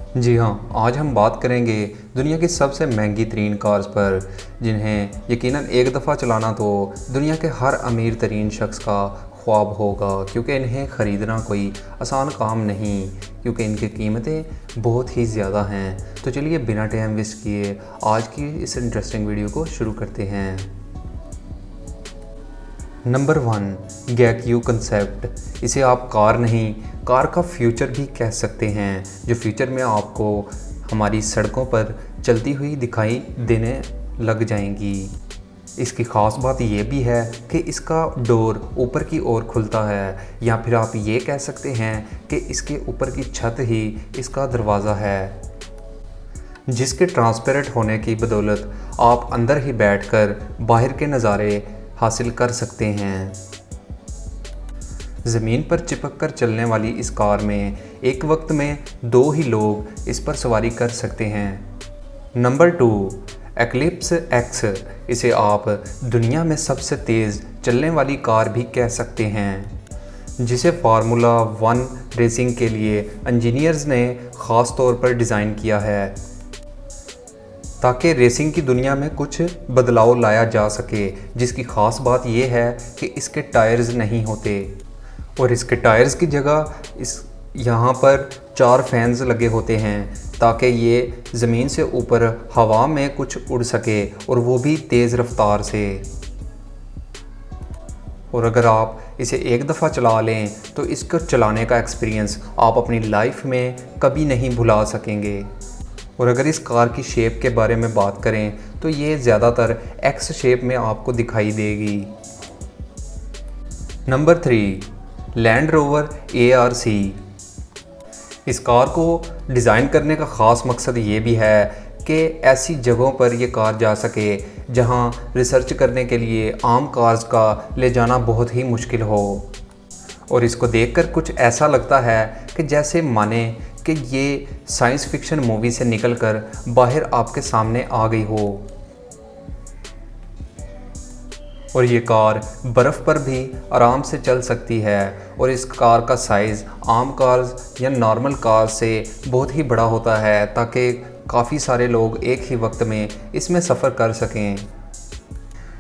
जी हाँ, आज हम बात करेंगे दुनिया की सबसे महंगी तरीन कार्स पर, जिन्हें यकीनन एक दफ़ा चलाना तो दुनिया के हर अमीर तरीन शख्स का ख्वाब होगा, क्योंकि इन्हें ख़रीदना कोई आसान काम नहीं, क्योंकि इनकी कीमतें बहुत ही ज़्यादा हैं। तो चलिए बिना टाइम वेस्ट किए आज की इस इंटरेस्टिंग वीडियो को शुरू करते हैं। नंबर 1, गैक्यू कंसेप्ट। इसे आप कार नहीं, कार का फ्यूचर भी कह सकते हैं, जो फ्यूचर में आपको हमारी सड़कों पर चलती हुई दिखाई देने लग जाएंगी। इसकी ख़ास बात ये भी है कि इसका डोर ऊपर की ओर खुलता है, या फिर आप ये कह सकते हैं कि इसके ऊपर की छत ही इसका दरवाज़ा है, जिसके ट्रांसपेरेंट होने की बदौलत आप अंदर ही बैठकर बाहर के नज़ारे हासिल कर सकते हैं। ज़मीन पर चिपक कर चलने वाली इस कार में एक वक्त में 2 ही लोग इस पर सवारी कर सकते हैं। Number 2, eclipse x. इसे आप दुनिया में सबसे तेज़ चलने वाली कार भी कह सकते हैं, जिसे फार्मूला 1 रेसिंग के लिए इंजीनियर्स ने ख़ास तौर पर डिज़ाइन किया है, ताकि रेसिंग की दुनिया में कुछ बदलाव लाया जा सके। जिसकी ख़ास बात यह है कि इसके टायर्स नहीं होते, और इसके टायर्स की जगह यहाँ पर 4 फैंस लगे होते हैं, ताकि ये ज़मीन से ऊपर हवा में कुछ उड़ सके, और वो भी तेज़ रफ्तार से। और अगर आप इसे एक दफ़ा चला लें तो इसको चलाने का एक्सपीरियंस आप अपनी लाइफ में कभी नहीं भुला सकेंगे। और अगर इस कार की शेप के बारे में बात करें तो ये ज़्यादातर एक्स शेप में आपको दिखाई देगी। Number 3, land rover ARC। इस कार को डिज़ाइन करने का ख़ास मकसद ये भी है कि ऐसी जगहों पर ये कार जा सके जहां रिसर्च करने के लिए आम कार्स का ले जाना बहुत ही मुश्किल हो। और इसको देखकर कुछ ऐसा लगता है कि जैसे माने कि ये साइंस फिक्शन मूवी से निकलकर बाहर आपके सामने आ गई हो। और ये कार बर्फ़ पर भी आराम से चल सकती है, और इस कार का साइज़ आम कार्स या नॉर्मल कार से बहुत ही बड़ा होता है, ताकि काफ़ी सारे लोग एक ही वक्त में इसमें सफ़र कर सकें।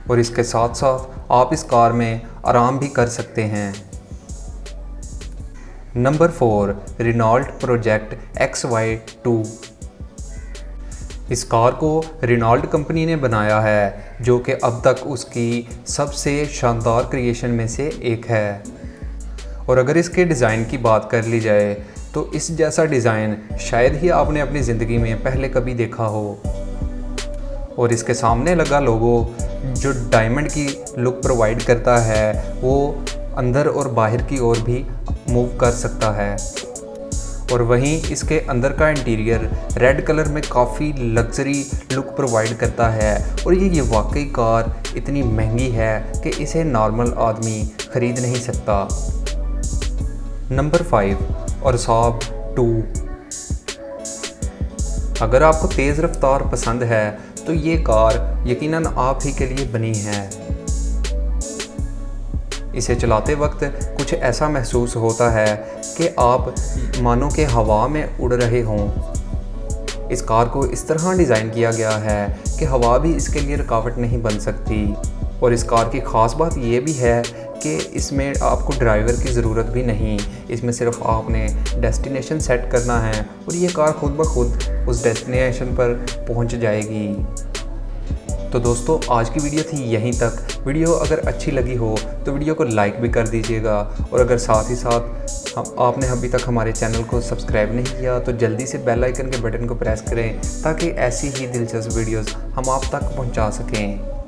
और इसके साथ साथ आप इस कार में आराम भी कर सकते हैं। Number 4, Renault project XY2। इस कार को रेनॉल्ट कंपनी ने बनाया है, जो कि अब तक उसकी सबसे शानदार क्रिएशन में से एक है। और अगर इसके डिज़ाइन की बात कर ली जाए तो इस जैसा डिज़ाइन शायद ही आपने अपनी ज़िंदगी में पहले कभी देखा हो। और इसके सामने लगा लोगो जो डायमंड की लुक प्रोवाइड करता है, वो अंदर और बाहर की ओर भी मूव कर सकता है। और वहीं इसके अंदर का इंटीरियर रेड कलर में काफ़ी लग्जरी लुक प्रोवाइड करता है। और ये वाकई कार इतनी महंगी है कि इसे नॉर्मल आदमी ख़रीद नहीं सकता। Number 5, Saab 2। अगर आपको तेज़ रफ्तार पसंद है तो ये कार यकीनन आप ही के लिए बनी है। इसे चलाते वक्त कुछ ऐसा महसूस होता है कि आप मानो के हवा में उड़ रहे हों। इस कार को इस तरह डिज़ाइन किया गया है कि हवा भी इसके लिए रुकावट नहीं बन सकती। और इस कार की ख़ास बात ये भी है कि इसमें आपको ड्राइवर की ज़रूरत भी नहीं, इसमें सिर्फ आपने डेस्टिनेशन सेट करना है और ये कार खुद ब खुद उस डेस्टिनेशन पर पहुंच जाएगी। तो दोस्तों, आज की वीडियो थी यहीं तक। वीडियो अगर अच्छी लगी हो तो वीडियो को लाइक भी कर दीजिएगा, और अगर साथ ही साथ आपने अभी तक हमारे चैनल को सब्सक्राइब नहीं किया तो जल्दी से बेल आइकन के बटन को प्रेस करें, ताकि ऐसी ही दिलचस्प वीडियोस हम आप तक पहुंचा सकें।